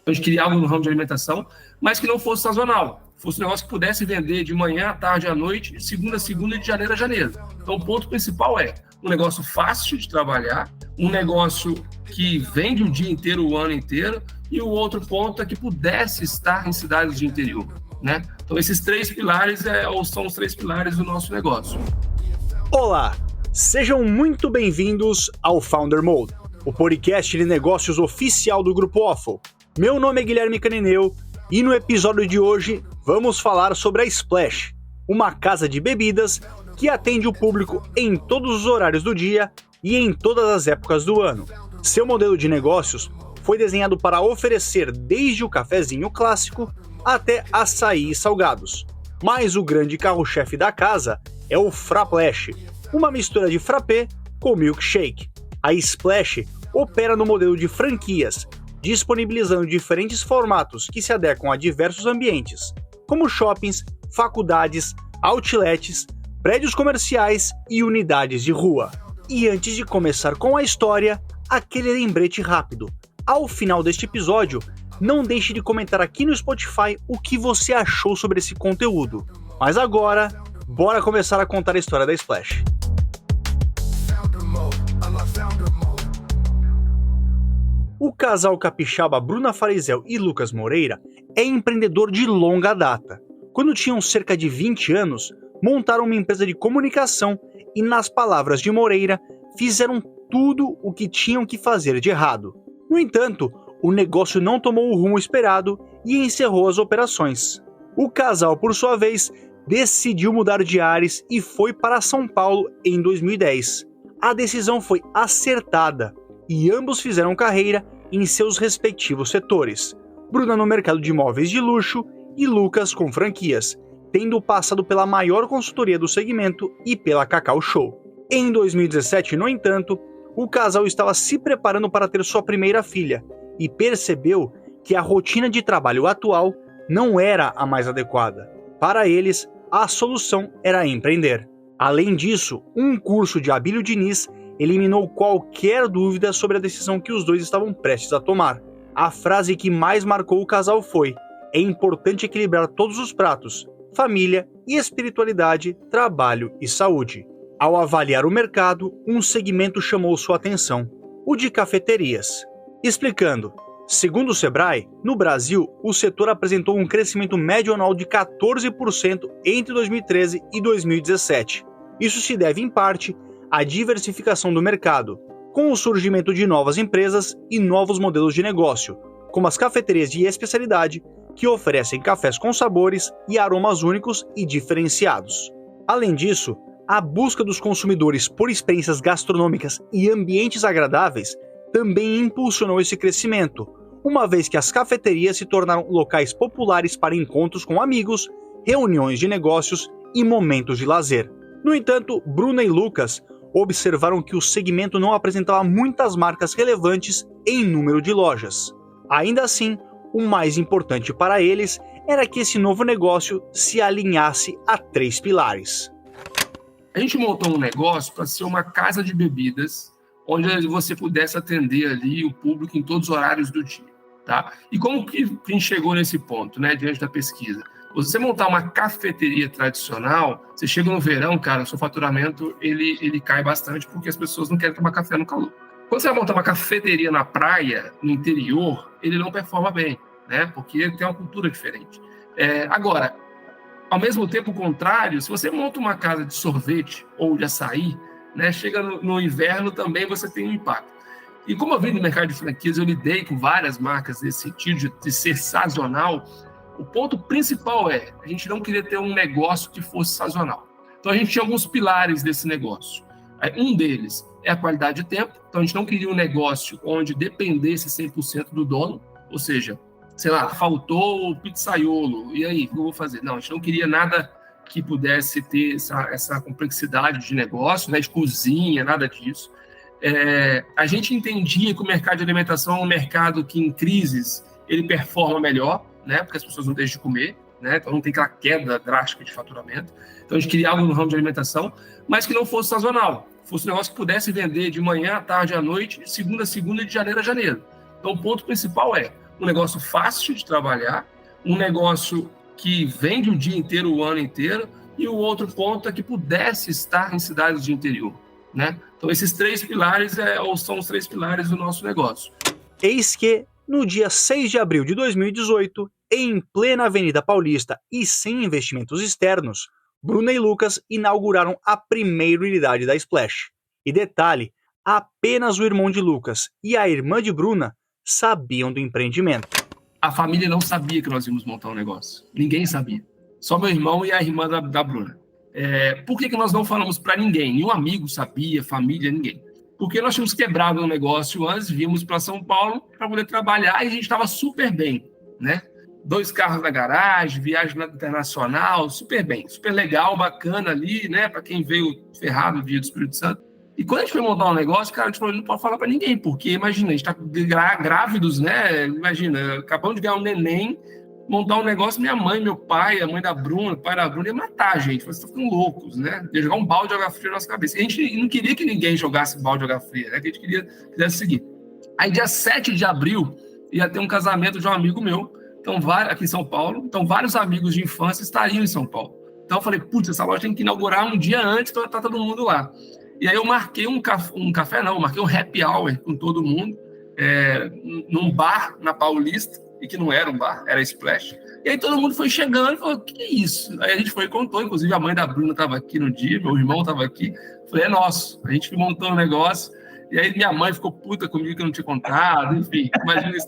Então, a gente queria algo no ramo de alimentação, mas que não fosse sazonal. Fosse um negócio que pudesse vender de manhã à tarde à noite, segunda a segunda e de janeiro a janeiro. Então, o ponto principal é um negócio fácil de trabalhar, um negócio que vende o dia inteiro, o ano inteiro, e o outro ponto é que pudesse estar em cidades de interior, né? Então, esses três pilares são os três pilares do nosso negócio. Olá, sejam muito bem-vindos ao Founder Mode, o podcast de negócios oficial do Grupo Waffle. Meu nome é Guilherme Canineu e no episódio de hoje vamos falar sobre a Splash, uma casa de bebidas que atende o público em todos os horários do dia e em todas as épocas do ano. Seu modelo de negócios foi desenhado para oferecer desde o cafezinho clássico até açaí e salgados. Mas o grande carro-chefe da casa é o Fraplash, uma mistura de frappé com milkshake. A Splash opera no modelo de franquias, disponibilizando diferentes formatos que se adequam a diversos ambientes, como shoppings, faculdades, outlets, prédios comerciais e unidades de rua. E antes de começar com a história, aquele lembrete rápido. Ao final deste episódio, não deixe de comentar aqui no Spotify o que você achou sobre esse conteúdo. Mas agora, bora começar a contar a história da Splash. O casal capixaba Bruna Farizel e Lucas Moreira é empreendedor de longa data. Quando tinham cerca de 20 anos, montaram uma empresa de comunicação e, nas palavras de Moreira, fizeram tudo o que tinham que fazer de errado. No entanto, o negócio não tomou o rumo esperado e encerrou as operações. O casal, por sua vez, decidiu mudar de ares e foi para São Paulo em 2010. A decisão foi acertada e ambos fizeram carreira em seus respectivos setores. Bruna no mercado de imóveis de luxo e Lucas com franquias, tendo passado pela maior consultoria do segmento e pela Cacau Show. Em 2017, no entanto, o casal estava se preparando para ter sua primeira filha e percebeu que a rotina de trabalho atual não era a mais adequada. Para eles, a solução era empreender. Além disso, um curso de Abílio Diniz eliminou qualquer dúvida sobre a decisão que os dois estavam prestes a tomar. A frase que mais marcou o casal foi: é importante equilibrar todos os pratos, família e espiritualidade, trabalho e saúde. Ao avaliar o mercado, um segmento chamou sua atenção: o de cafeterias. Explicando, segundo o Sebrae, no Brasil, o setor apresentou um crescimento médio anual de 14% entre 2013 e 2017. Isso se deve, em parte, à diversificação do mercado, com o surgimento de novas empresas e novos modelos de negócio, como as cafeterias de especialidade, que oferecem cafés com sabores e aromas únicos e diferenciados. Além disso, a busca dos consumidores por experiências gastronômicas e ambientes agradáveis também impulsionou esse crescimento, uma vez que as cafeterias se tornaram locais populares para encontros com amigos, reuniões de negócios e momentos de lazer. No entanto, Bruna e Lucas observaram que o segmento não apresentava muitas marcas relevantes em número de lojas. Ainda assim, o mais importante para eles era que esse novo negócio se alinhasse a 3 pilares. A gente montou um negócio para ser uma casa de bebidas, onde você pudesse atender ali o público em todos os horários do dia, tá? E como que a gente chegou nesse ponto, né, diante da pesquisa? Você montar uma cafeteria tradicional, você chega no verão, cara, o seu faturamento ele cai bastante porque as pessoas não querem tomar café no calor. Quando você vai montar uma cafeteria na praia, no interior, ele não performa bem, né? Porque tem uma cultura diferente. Agora, ao mesmo tempo, o contrário, se você monta uma casa de sorvete ou de açaí, né, chega no inverno também você tem um impacto. E como eu vim do mercado de franquias, eu lidei com várias marcas nesse sentido de ser sazonal. O ponto principal a gente não queria ter um negócio que fosse sazonal. Então, a gente tinha alguns pilares desse negócio. Um deles é a qualidade de tempo. Então, a gente não queria um negócio onde dependesse 100% do dono. Ou seja, sei lá, faltou o pizzaiolo. E aí, o que eu vou fazer? Não, a gente não queria nada que pudesse ter essa complexidade de negócio, né, de cozinha, nada disso. A gente entendia que o mercado de alimentação é um mercado que, em crises, ele performa melhor, né? Porque as pessoas não deixam de comer, né? Então não tem aquela queda drástica de faturamento. Então a gente queria algo no ramo de alimentação, mas que não fosse sazonal. Fosse um negócio que pudesse vender de manhã à tarde à noite, segunda a segunda e de janeiro a janeiro. Então o ponto principal um negócio fácil de trabalhar, um negócio que vende o dia inteiro, o ano inteiro, e o outro ponto é que pudesse estar em cidades de interior, né? Então, esses 3 pilares são os 3 pilares do nosso negócio. Eis que, no dia 6 de abril de 2018, em plena Avenida Paulista e sem investimentos externos, Bruna e Lucas inauguraram a primeira unidade da Splash. E detalhe, apenas o irmão de Lucas e a irmã de Bruna sabiam do empreendimento. A família não sabia que nós íamos montar um negócio. Ninguém sabia. Só meu irmão e a irmã da Bruna. Por que nós não falamos para ninguém? Nenhum amigo sabia, família, ninguém. Porque nós tínhamos quebrado um negócio antes, viemos para São Paulo para poder trabalhar e a gente estava super bem, né? 2 carros na garagem, viagem internacional, super bem, super legal, bacana ali, né? Para quem veio ferrado do dia do Espírito Santo. E quando a gente foi montar um negócio, cara, a gente falou, não pode falar para ninguém, porque imagina, a gente está grávidos, né? Imagina, acabamos de ganhar um neném, montar um negócio, minha mãe, meu pai, a mãe da Bruna, o pai da Bruna ia matar a gente, vocês estão ficando loucos, né? Ia jogar um balde de água fria na nossa cabeça. E a gente não queria que ninguém jogasse balde de água fria, né? Que a gente quisesse seguir. Aí, dia 7 de abril, ia ter um casamento de um amigo meu, então, aqui em São Paulo, então vários amigos de infância estariam em São Paulo. Então eu falei, putz, essa loja tem que inaugurar um dia antes para estar todo mundo lá. E aí eu marquei marquei um happy hour com todo mundo, num bar na Paulista, e que não era um bar, era Splash. E aí todo mundo foi chegando e falou, que é isso? Aí a gente foi e contou, inclusive a mãe da Bruna estava aqui no dia, meu irmão estava aqui. Falei, é nosso. A gente montou um negócio. E aí minha mãe ficou puta comigo que eu não tinha contado, enfim, imagina isso.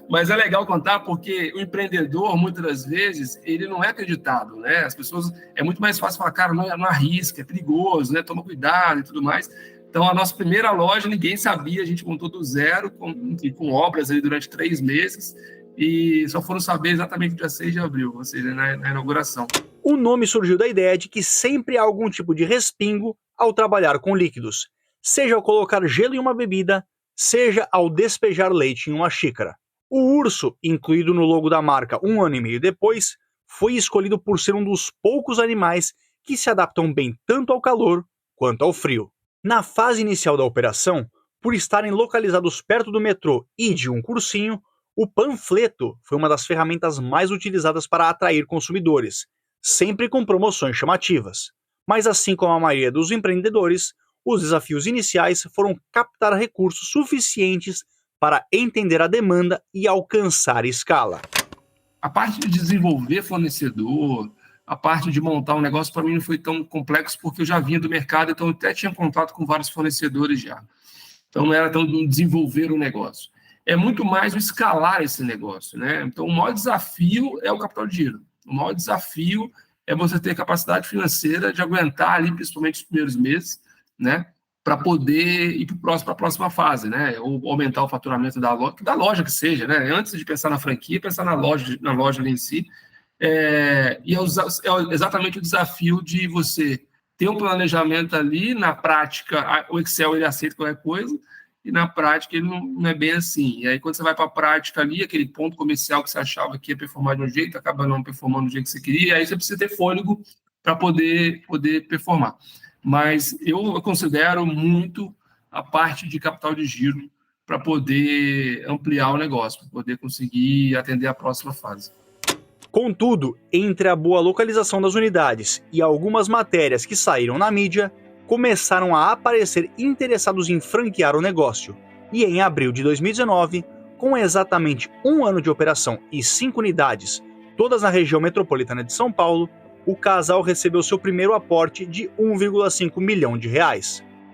Mas é legal contar porque o empreendedor, muitas das vezes, ele não é acreditado, né? As pessoas, é muito mais fácil falar, cara, não arrisca, é perigoso, né? Toma cuidado e tudo mais. Então, a nossa primeira loja, ninguém sabia, a gente montou do zero, com obras ali durante 3 meses, e só foram saber exatamente no dia 6 de abril, ou seja, na inauguração. O nome surgiu da ideia de que sempre há algum tipo de respingo ao trabalhar com líquidos, seja ao colocar gelo em uma bebida, seja ao despejar leite em uma xícara. O urso, incluído no logo da marca 1 ano e meio depois, foi escolhido por ser um dos poucos animais que se adaptam bem tanto ao calor quanto ao frio. Na fase inicial da operação, por estarem localizados perto do metrô e de um cursinho, o panfleto foi uma das ferramentas mais utilizadas para atrair consumidores, sempre com promoções chamativas. Mas assim como a maioria dos empreendedores, os desafios iniciais foram captar recursos suficientes para entender a demanda e alcançar escala. A parte de desenvolver fornecedor, a parte de montar um negócio, para mim não foi tão complexo, porque eu já vinha do mercado, então eu até tinha contato com vários fornecedores já. Então não era tão desenvolver o negócio. É muito mais o escalar esse negócio, né? Então o maior desafio é o capital de giro. O maior desafio é você ter capacidade financeira de aguentar ali, principalmente os primeiros meses, né, para poder ir para a próxima fase, né, ou aumentar o faturamento da loja que seja, né, antes de pensar na franquia, pensar na loja ali em si, e é exatamente o desafio de você ter um planejamento ali, na prática, o Excel ele aceita qualquer coisa, e na prática ele não é bem assim, e aí quando você vai para a prática ali, aquele ponto comercial que você achava que ia performar de um jeito, acaba não performando do jeito que você queria, e aí você precisa ter fôlego para poder performar. Mas eu considero muito a parte de capital de giro para poder ampliar o negócio, para poder conseguir atender a próxima fase. Contudo, entre a boa localização das unidades e algumas matérias que saíram na mídia, começaram a aparecer interessados em franquear o negócio. E em abril de 2019, com exatamente 1 ano de operação e 5 unidades, todas na região metropolitana de São Paulo, o casal recebeu seu primeiro aporte de R$1,5 milhão.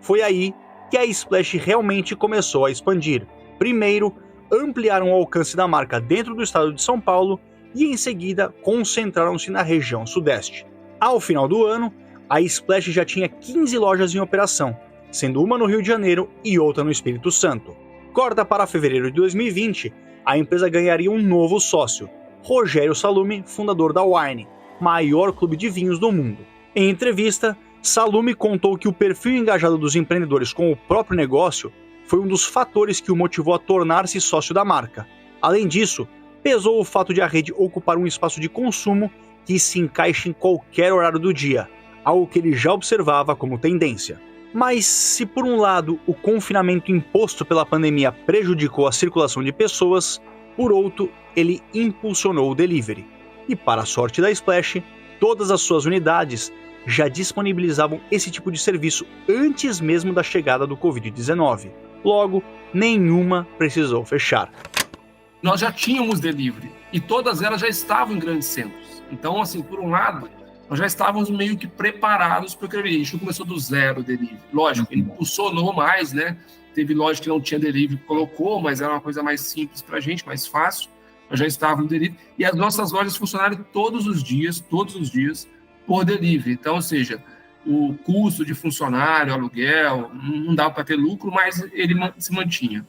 Foi aí que a Splash realmente começou a expandir. Primeiro, ampliaram o alcance da marca dentro do estado de São Paulo e em seguida concentraram-se na região sudeste. Ao final do ano, a Splash já tinha 15 lojas em operação, sendo uma no Rio de Janeiro e outra no Espírito Santo. Corta para fevereiro de 2020, a empresa ganharia um novo sócio, Rogério Salumi, fundador da Wine, maior clube de vinhos do mundo. Em entrevista, Salumi contou que o perfil engajado dos empreendedores com o próprio negócio foi um dos fatores que o motivou a tornar-se sócio da marca. Além disso, pesou o fato de a rede ocupar um espaço de consumo que se encaixa em qualquer horário do dia, algo que ele já observava como tendência. Mas se por um lado o confinamento imposto pela pandemia prejudicou a circulação de pessoas, Por outro, ele impulsionou o delivery. E para a sorte da Splash, todas as suas unidades já disponibilizavam esse tipo de serviço antes mesmo da chegada do Covid-19. Logo, nenhuma precisou fechar. Nós já tínhamos delivery e todas elas já estavam em grandes centros. Então, assim, por um lado, nós já estávamos meio que preparados para o que a gente começou do zero delivery. Lógico, ele impulsionou mais, né? Teve loja que não tinha delivery, colocou, mas era uma coisa mais simples para a gente, mais fácil. Nós já estávamos no delivery. E as nossas lojas funcionaram todos os dias, por delivery. Então, ou seja, o custo de funcionário, aluguel, não dava para ter lucro, mas ele se mantinha.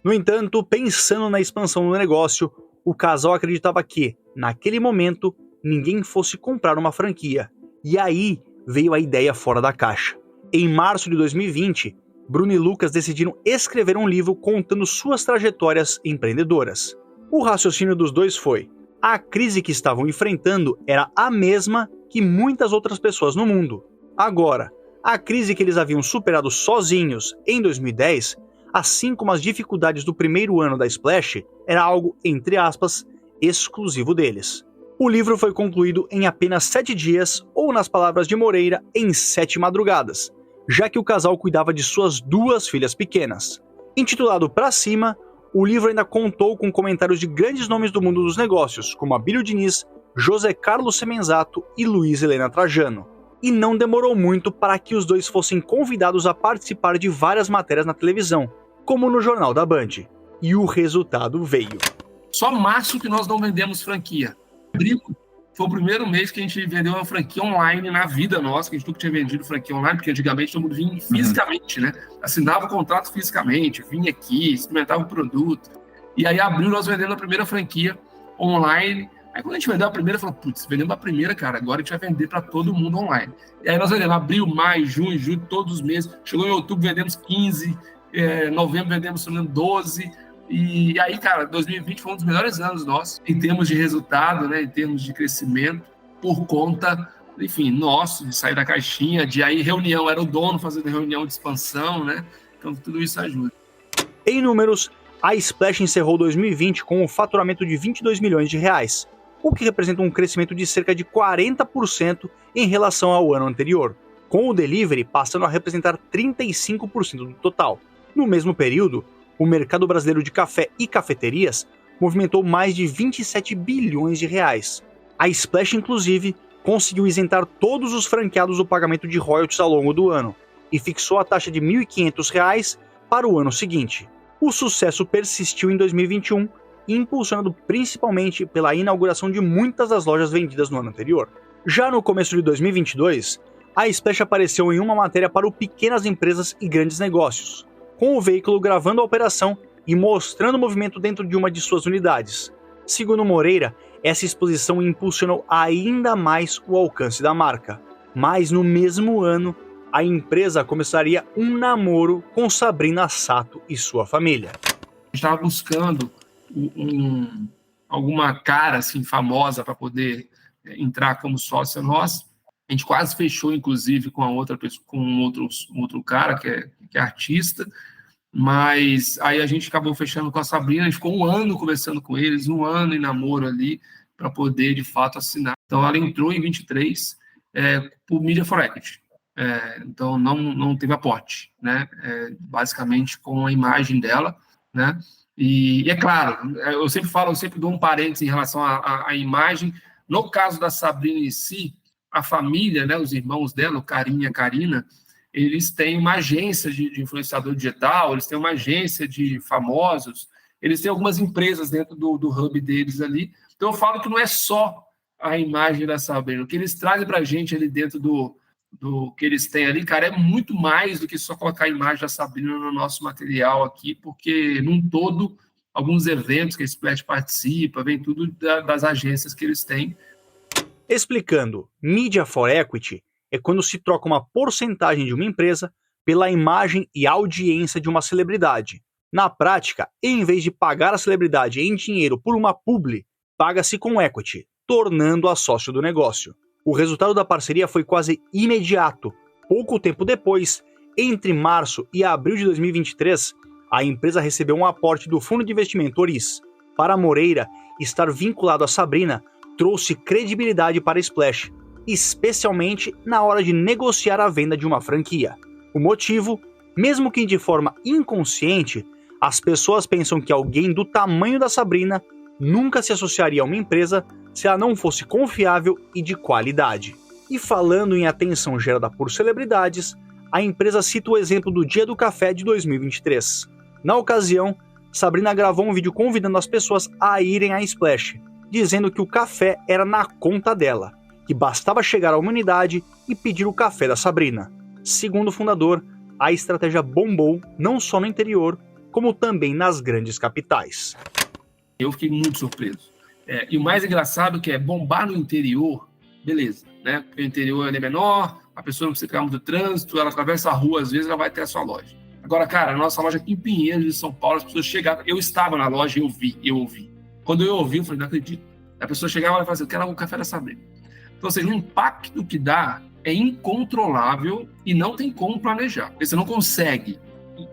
No entanto, pensando na expansão do negócio, o casal acreditava que, naquele momento, ninguém fosse comprar uma franquia. E aí veio a ideia fora da caixa. Em março de 2020, Bruno e Lucas decidiram escrever um livro contando suas trajetórias empreendedoras. O raciocínio dos dois foi: a crise que estavam enfrentando era a mesma que muitas outras pessoas no mundo. Agora, a crise que eles haviam superado sozinhos em 2010, assim como as dificuldades do primeiro ano da Splash, era algo, entre aspas, exclusivo deles. O livro foi concluído em apenas 7 dias, ou nas palavras de Moreira, em 7 madrugadas, já que o casal cuidava de suas 2 filhas pequenas. Intitulado Pra Cima, o livro ainda contou com comentários de grandes nomes do mundo dos negócios, como Abílio Diniz, José Carlos Semenzato e Luiz Helena Trajano. E não demorou muito para que os dois fossem convidados a participar de várias matérias na televisão, como no Jornal da Band. E o resultado veio. Só março que nós não vendemos franquia. Abril foi o primeiro mês que a gente vendeu uma franquia online na vida nossa, que a gente nunca tinha vendido franquia online, porque antigamente todo mundo vinha fisicamente, né? Assinava o contrato fisicamente, vinha aqui, experimentava o produto. E aí, abril, nós vendemos a primeira franquia online. Aí, quando a gente vendeu a primeira, falou, putz, vendemos a primeira, cara, agora a gente vai vender para todo mundo online. E aí, nós vendemos abril, maio, junho, julho, todos os meses. Chegou em outubro, vendemos 15, novembro, vendemos 12. E aí, cara, 2020 foi um dos melhores anos nossos, em termos de resultado, né, em termos de crescimento, por conta, enfim, nosso, de sair da caixinha, de aí reunião, era o dono fazendo reunião de expansão, né? Então, tudo isso ajuda. Em números, a Splash encerrou 2020 com um faturamento de 22 milhões de reais, o que representa um crescimento de cerca de 40% em relação ao ano anterior, com o delivery passando a representar 35% do total. No mesmo período, o mercado brasileiro de café e cafeterias movimentou mais de 27 bilhões de reais. A Splash, inclusive, conseguiu isentar todos os franqueados do pagamento de royalties ao longo do ano e fixou a taxa de R$ 1.500 para o ano seguinte. O sucesso persistiu em 2021, impulsionado principalmente pela inauguração de muitas das lojas vendidas no ano anterior. Já no começo de 2022, a Splash apareceu em uma matéria para o Pequenas Empresas e Grandes Negócios, com o veículo gravando a operação e mostrando o movimento dentro de uma de suas unidades. Segundo Moreira, essa exposição impulsionou ainda mais o alcance da marca. Mas no mesmo ano, a empresa começaria um namoro com Sabrina Sato e sua família. A gente estava buscando alguma cara assim, famosa para poder entrar como sócia nossa. A gente quase fechou, inclusive, com outra pessoa, com um outro cara que é artista, mas aí a gente acabou fechando com a Sabrina. A gente ficou um ano conversando com eles, um ano em namoro ali, para poder, de fato, assinar. Então, ela entrou em 23 por Media for Equity. Então, não teve aporte, né? Basicamente, com a imagem dela, né? E é claro, eu sempre dou um parênteses em relação à imagem. No caso da Sabrina em si, a família, né, os irmãos dela, o Carinha e a Karina, eles têm uma agência de influenciador digital, eles têm uma agência de famosos, eles têm algumas empresas dentro do hub deles ali. Então, eu falo que não é só a imagem da Sabrina. O que eles trazem para a gente ali dentro do que eles têm ali, cara, é muito mais do que só colocar a imagem da Sabrina no nosso material aqui, porque, num todo, alguns eventos que a Splash participa, vem tudo das agências que eles têm. Explicando, Media for Equity é quando se troca uma porcentagem de uma empresa pela imagem e audiência de uma celebridade. Na prática, em vez de pagar a celebridade em dinheiro por uma publi, paga-se com equity, tornando-a sócio do negócio. O resultado da parceria foi quase imediato. Pouco tempo depois, entre março e abril de 2023, a empresa recebeu um aporte do fundo de investimento Oris. Para Moreira, estar vinculado a Sabrina trouxe credibilidade para a Splash, especialmente na hora de negociar a venda de uma franquia. O motivo, mesmo que de forma inconsciente, as pessoas pensam que alguém do tamanho da Sabrina nunca se associaria a uma empresa se ela não fosse confiável e de qualidade. E falando em atenção gerada por celebridades, a empresa cita o exemplo do Dia do Café de 2023. Na ocasião, Sabrina gravou um vídeo convidando as pessoas a irem à Splash, dizendo que o café era na conta dela, que bastava chegar à humanidade e pedir o café da Sabrina. Segundo o fundador, a estratégia bombou não só no interior, como também nas grandes capitais. Eu fiquei muito surpreso. E o mais engraçado que é bombar no interior, beleza, né? Porque o interior ele é menor, a pessoa não precisa pegar muito trânsito, ela atravessa a rua, às vezes ela vai até a sua loja. Agora, cara, a nossa loja aqui em Pinheiros, de São Paulo, as pessoas chegavam, eu estava na loja e eu ouvi. Quando eu ouvi, eu falei, não acredito. A pessoa chegava e falava assim, eu quero um café da Sabrina. Então, ou seja, o impacto que dá é incontrolável e não tem como planejar. Porque você não consegue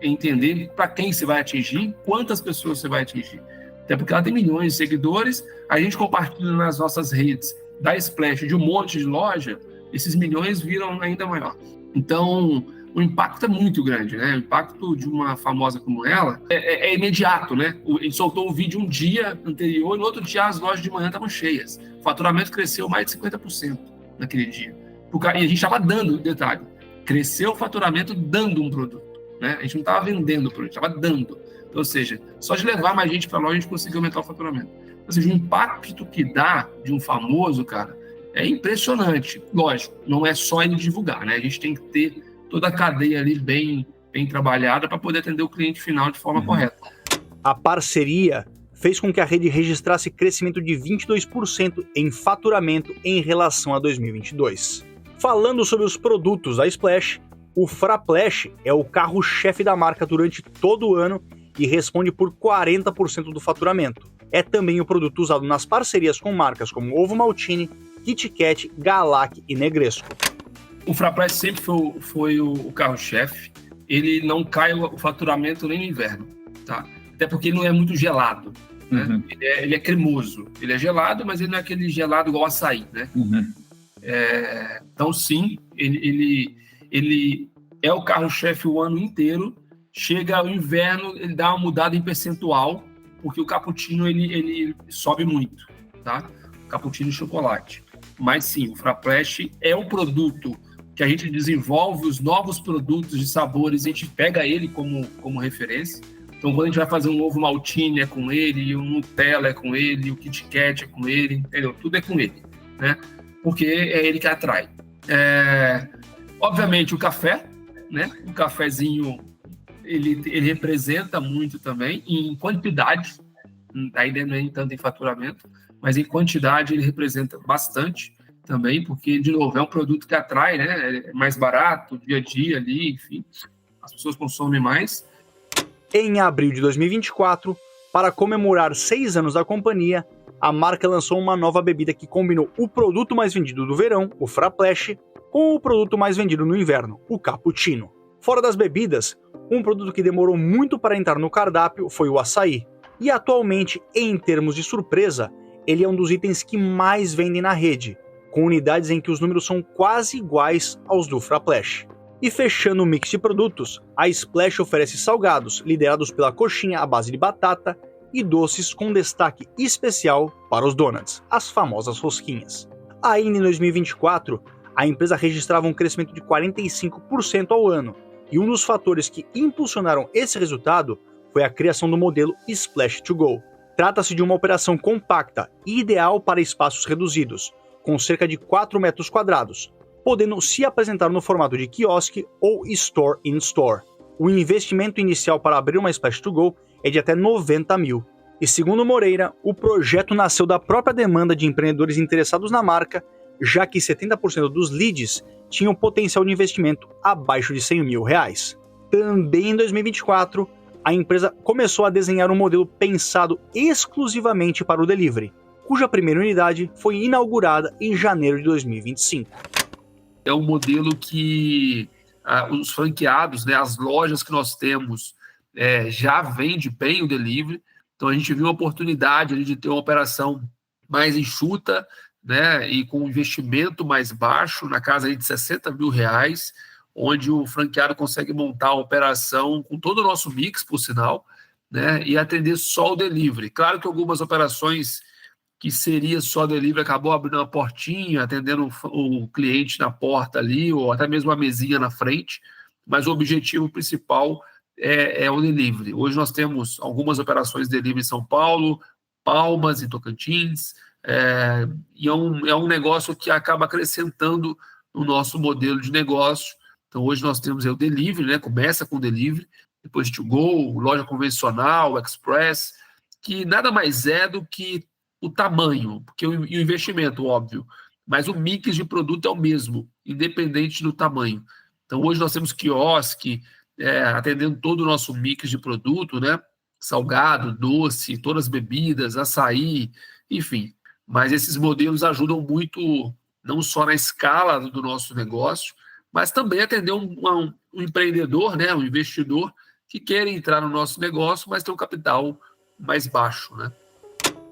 entender para quem você vai atingir, quantas pessoas você vai atingir. Até porque ela tem milhões de seguidores, a gente compartilha nas nossas redes da Splash de um monte de loja, esses milhões viram ainda maior. Então, o impacto é muito grande, né? O impacto de uma famosa como ela é imediato, né? Ele soltou o vídeo um dia anterior e no outro dia as lojas de manhã estavam cheias. O faturamento cresceu mais de 50% naquele dia. E a gente estava dando, detalhe, cresceu o faturamento dando um produto, né? A gente não estava vendendo o produto, estava dando. Então, ou seja, só de levar mais gente para a loja a gente conseguiu aumentar o faturamento. Ou seja, o impacto que dá de um famoso, cara, é impressionante. Lógico, não é só ele divulgar, né? A gente tem que ter toda a cadeia ali bem trabalhada para poder atender o cliente final de forma correta. A parceria fez com que a rede registrasse crescimento de 22% em faturamento em relação a 2022. Falando sobre os produtos da Splash, o Fraplash é o carro-chefe da marca durante todo o ano e responde por 40% do faturamento. É também o produto usado nas parcerias com marcas como Ovo Maltine, Kit Kat, Galac e Negresco. O Fraplash sempre foi o carro-chefe. Ele não cai o faturamento nem no inverno, tá? Até porque ele não é muito gelado, né? Uhum. Ele é cremoso. Ele é gelado, mas ele não é aquele gelado igual açaí, né? Uhum. Então, sim, ele é o carro-chefe o ano inteiro. Chega o inverno, ele dá uma mudada em percentual, porque o cappuccino ele sobe muito, tá? Cappuccino e chocolate. Mas sim, o Fraplash é o produto que a gente desenvolve, os novos produtos de sabores, a gente pega ele como referência. Então, quando a gente vai fazer um ovo maltine é com ele, o Nutella é com ele, o Kit Kat é com ele, entendeu? Tudo é com ele, né? Porque é ele que atrai. Obviamente, o café, né? O cafezinho, ele representa muito também, em quantidade, ainda não é tanto em faturamento, mas em quantidade ele representa bastante também, porque, de novo, é um produto que atrai, né? É mais barato, dia a dia ali, enfim, as pessoas consomem mais. Em abril de 2024, para comemorar 6 anos da companhia, a marca lançou uma nova bebida que combinou o produto mais vendido do verão, o Fraplash, com o produto mais vendido no inverno, o Cappuccino. Fora das bebidas, um produto que demorou muito para entrar no cardápio foi o açaí, e atualmente, em termos de surpresa, ele é um dos itens que mais vendem na rede, com unidades em que os números são quase iguais aos do Fraplash. E fechando o mix de produtos, a Splash oferece salgados, liderados pela coxinha à base de batata, e doces com destaque especial para os donuts, as famosas rosquinhas. Ainda em 2024, a empresa registrava um crescimento de 45% ao ano, e um dos fatores que impulsionaram esse resultado foi a criação do modelo Splash to Go. Trata-se de uma operação compacta e ideal para espaços reduzidos, com cerca de 4 metros quadrados, podendo se apresentar no formato de quiosque ou store-in-store. O investimento inicial para abrir uma Splash to Go é de até 90 mil. E segundo Moreira, o projeto nasceu da própria demanda de empreendedores interessados na marca, já que 70% dos leads tinham potencial de investimento abaixo de 100 mil reais. Também em 2024, a empresa começou a desenhar um modelo pensado exclusivamente para o delivery, cuja primeira unidade foi inaugurada em janeiro de 2025. É um modelo que os franqueados, né, as lojas que nós temos, já vende bem o delivery. Então a gente viu uma oportunidade ali de ter uma operação mais enxuta, né, e com um investimento mais baixo, na casa aí de R$60 mil, onde o franqueado consegue montar a operação com todo o nosso mix, por sinal, né, e atender só o delivery. Claro que algumas operações que seria só delivery acabou abrindo uma portinha, atendendo o cliente na porta ali, ou até mesmo uma mesinha na frente, mas o objetivo principal é o delivery. Hoje nós temos algumas operações de delivery em São Paulo, Palmas, em Tocantins, e é um negócio que acaba acrescentando no nosso modelo de negócio. Então hoje nós temos o delivery, né? Começa com o delivery, depois to go, loja convencional, express, que nada mais é do que o tamanho, porque o investimento, óbvio, mas o mix de produto é o mesmo, independente do tamanho. Então hoje nós temos quiosque, atendendo todo o nosso mix de produto, né? Salgado, doce, todas as bebidas, açaí, enfim. Mas esses modelos ajudam muito, não só na escala do nosso negócio, mas também atender um empreendedor, né? Um investidor que quer entrar no nosso negócio, mas tem um capital mais baixo, né?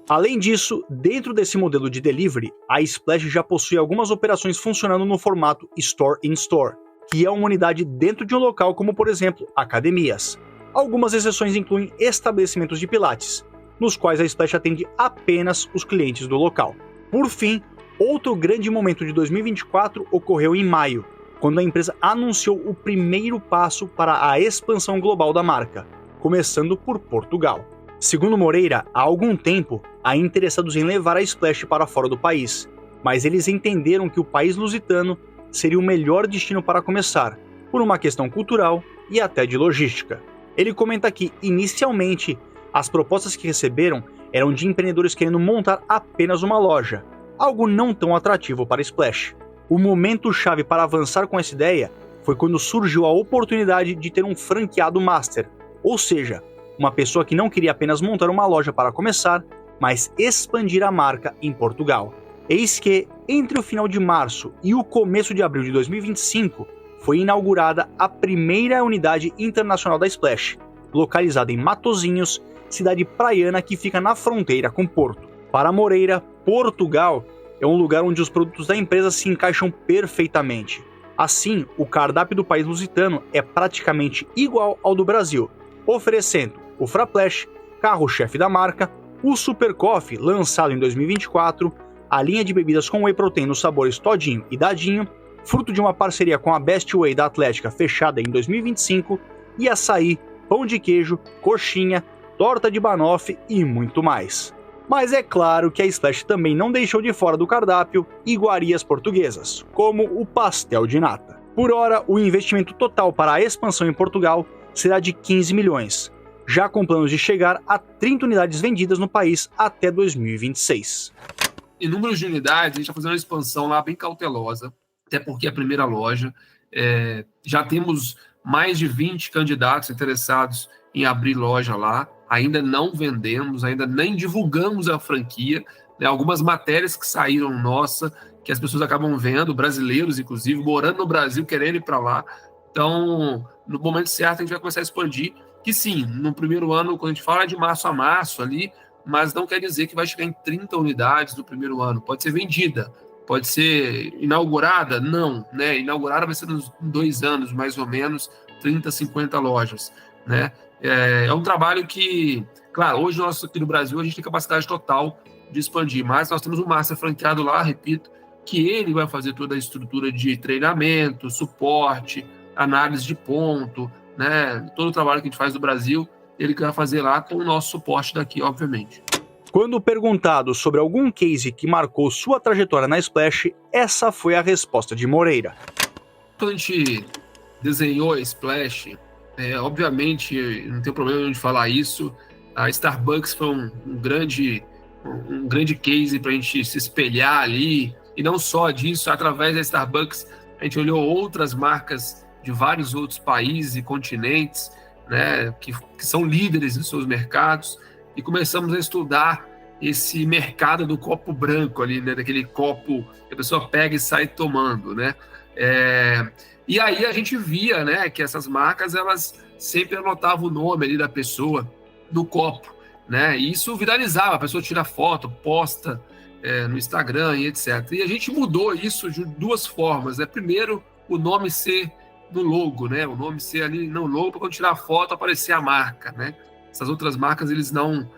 Além disso, dentro desse modelo de delivery, a Splash já possui algumas operações funcionando no formato Store-in-Store, que é uma unidade dentro de um local como, por exemplo, academias. Algumas exceções incluem estabelecimentos de pilates, nos quais a Splash atende apenas os clientes do local. Por fim, outro grande momento de 2024 ocorreu em maio, quando a empresa anunciou o primeiro passo para a expansão global da marca, começando por Portugal. Segundo Moreira, há algum tempo, há interessados em levar a Splash para fora do país, mas eles entenderam que o país lusitano seria o melhor destino para começar, por uma questão cultural e até de logística. Ele comenta que, inicialmente, as propostas que receberam eram de empreendedores querendo montar apenas uma loja, algo não tão atrativo para a Splash. O momento-chave para avançar com essa ideia foi quando surgiu a oportunidade de ter um franqueado master, ou seja, uma pessoa que não queria apenas montar uma loja para começar, mas expandir a marca em Portugal. Eis que, entre o final de março e o começo de abril de 2025, foi inaugurada a primeira unidade internacional da Splash, localizada em Matosinhos, cidade praiana que fica na fronteira com Porto. Para Moreira, Portugal é um lugar onde os produtos da empresa se encaixam perfeitamente. Assim, o cardápio do país lusitano é praticamente igual ao do Brasil, oferecendo o Fraplash, carro-chefe da marca, o Super Coffee, lançado em 2024, a linha de bebidas com whey protein nos sabores Todinho e Dadinho, fruto de uma parceria com a Best Whey da Atlética fechada em 2025, e açaí, pão de queijo, coxinha, torta de banoffee e muito mais. Mas é claro que a Splash também não deixou de fora do cardápio iguarias portuguesas, como o pastel de nata. Por hora, o investimento total para a expansão em Portugal será de 15 milhões, já com planos de chegar a 30 unidades vendidas no país até 2026. Em números de unidades, a gente está fazendo uma expansão lá bem cautelosa, até porque é a primeira loja. Já temos mais de 20 candidatos interessados em abrir loja lá. Ainda não vendemos, ainda nem divulgamos a franquia, né? Algumas matérias que saíram nossa, que as pessoas acabam vendo, brasileiros inclusive, morando no Brasil, querendo ir para lá. Então, no momento certo, a gente vai começar a expandir, que sim, no primeiro ano, quando a gente fala de março a março ali, mas não quer dizer que vai chegar em 30 unidades no primeiro ano. Pode ser vendida, pode ser inaugurada? Não, né? Inaugurada vai ser em 2 anos, mais ou menos, 30, 50 lojas, né? É um trabalho que, claro, hoje nós aqui no Brasil a gente tem capacidade total de expandir, mas nós temos um master franqueado lá, repito, que ele vai fazer toda a estrutura de treinamento, suporte, análise de ponto, né? Todo o trabalho que a gente faz no Brasil, ele vai fazer lá com o nosso suporte daqui, obviamente. Quando perguntado sobre algum case que marcou sua trajetória na Splash, essa foi a resposta de Moreira. Quando a gente desenhou a Splash, obviamente, não tem problema de falar isso, a Starbucks foi um grande case para a gente se espelhar ali, e não só disso, através da Starbucks, a gente olhou outras marcas de vários outros países e continentes, né, que são líderes em seus mercados, e começamos a estudar esse mercado do copo branco ali, né, daquele copo que a pessoa pega e sai tomando, né? E aí a gente via, né, que essas marcas, elas sempre anotavam o nome ali da pessoa no copo. né? E isso viralizava, a pessoa tira foto, posta no Instagram e etc. E a gente mudou isso de duas formas, né? Primeiro, o nome ser no logo, né? O nome ser ali no logo, para quando tirar a foto aparecer a marca, né? Essas outras marcas, eles não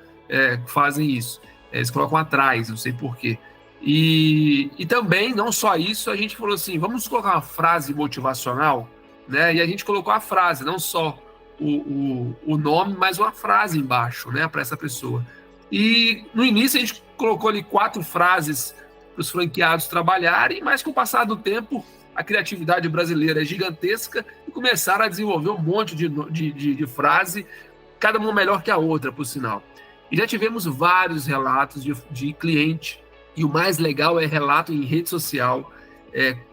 fazem isso. Eles colocam atrás, não sei porquê. E também, não só isso, a gente falou assim, vamos colocar uma frase motivacional, né? E a gente colocou a frase, não só o nome, mas uma frase embaixo, né? Para essa pessoa. E no início a gente colocou ali 4 frases para os franqueados trabalharem, mas com o passar do tempo a criatividade brasileira é gigantesca e começaram a desenvolver um monte de frase, cada uma melhor que a outra, por sinal. E já tivemos vários relatos de cliente, e o mais legal é relato em rede social,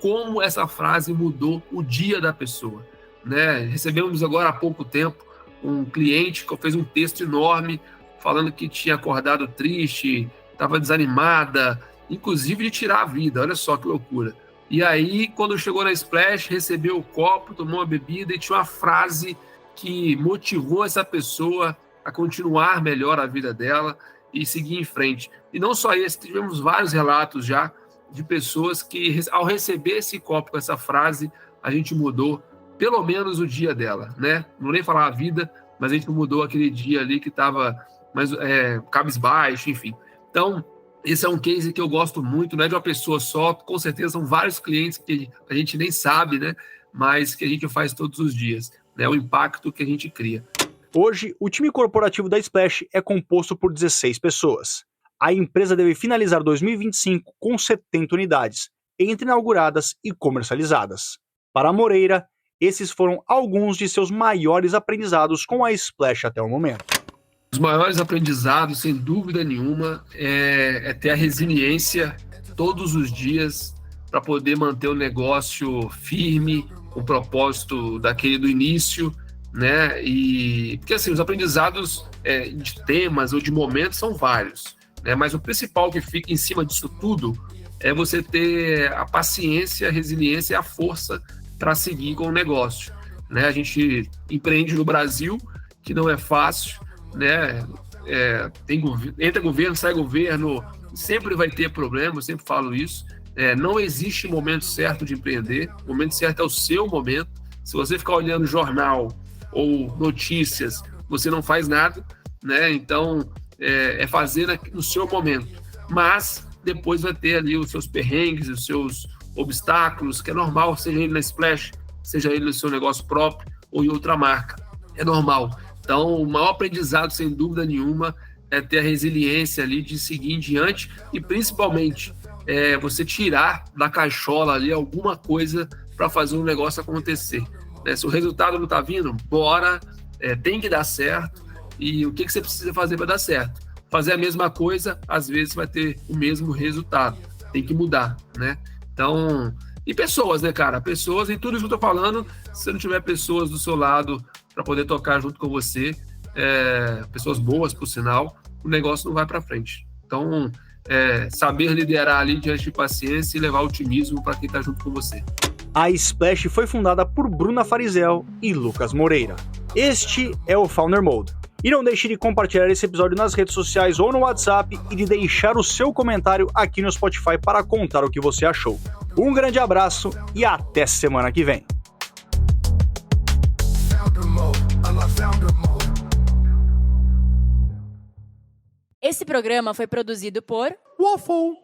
como essa frase mudou o dia da pessoa, né? Recebemos agora há pouco tempo um cliente que fez um texto enorme falando que tinha acordado triste, estava desanimada, inclusive de tirar a vida, olha só que loucura. E aí, quando chegou na Splash, recebeu o copo, tomou uma bebida e tinha uma frase que motivou essa pessoa a continuar melhor a vida dela e seguir em frente. E não só esse, tivemos vários relatos já de pessoas que, ao receber esse copo com essa frase, a gente mudou pelo menos o dia dela, né? Não vou nem falar a vida, mas a gente mudou aquele dia ali que estava cabisbaixo, enfim. Então, esse é um case que eu gosto muito, não é de uma pessoa só, com certeza são vários clientes que a gente nem sabe, né? Mas que a gente faz todos os dias, né? O impacto que a gente cria. Hoje, o time corporativo da Splash é composto por 16 pessoas. A empresa deve finalizar 2025 com 70 unidades, entre inauguradas e comercializadas. Para a Moreira, esses foram alguns de seus maiores aprendizados com a Splash até o momento. Os maiores aprendizados, sem dúvida nenhuma, é ter a resiliência todos os dias para poder manter o negócio firme, o propósito daquele do início, né? E porque assim, os aprendizados de temas ou de momentos são vários, né? Mas o principal que fica em cima disso tudo é você ter a paciência, a resiliência e a força para seguir com o negócio, né? A gente empreende no Brasil, que não é fácil, né? Entra governo, sai governo, sempre vai ter problema, eu sempre falo isso. Não existe momento certo de empreender, o momento certo é o seu momento. Se você ficar olhando jornal ou notícias, você não faz nada, né? Então, fazer no seu momento. Mas depois vai ter ali os seus perrengues, os seus obstáculos, que é normal, seja ele na Splash, seja ele no seu negócio próprio ou em outra marca. É normal. Então, o maior aprendizado, sem dúvida nenhuma, é ter a resiliência ali de seguir em diante e, principalmente, você tirar da caixola ali alguma coisa para fazer um negócio acontecer. Né? Se o resultado não está vindo, bora, tem que dar certo. E o que você precisa fazer para dar certo? Fazer a mesma coisa, às vezes vai ter o mesmo resultado. Tem que mudar, né? Então, e pessoas, né, cara? Pessoas, em tudo isso que eu tô falando, se você não tiver pessoas do seu lado para poder tocar junto com você, pessoas boas, por sinal, o negócio não vai para frente. Então, saber liderar ali diante de paciência e levar otimismo para quem está junto com você. A Splash foi fundada por Bruna Farizel e Lucas Moreira. Este é o Founder Mode. E não deixe de compartilhar esse episódio nas redes sociais ou no WhatsApp e de deixar o seu comentário aqui no Spotify para contar o que você achou. Um grande abraço e até semana que vem. Esse programa foi produzido por Waffle.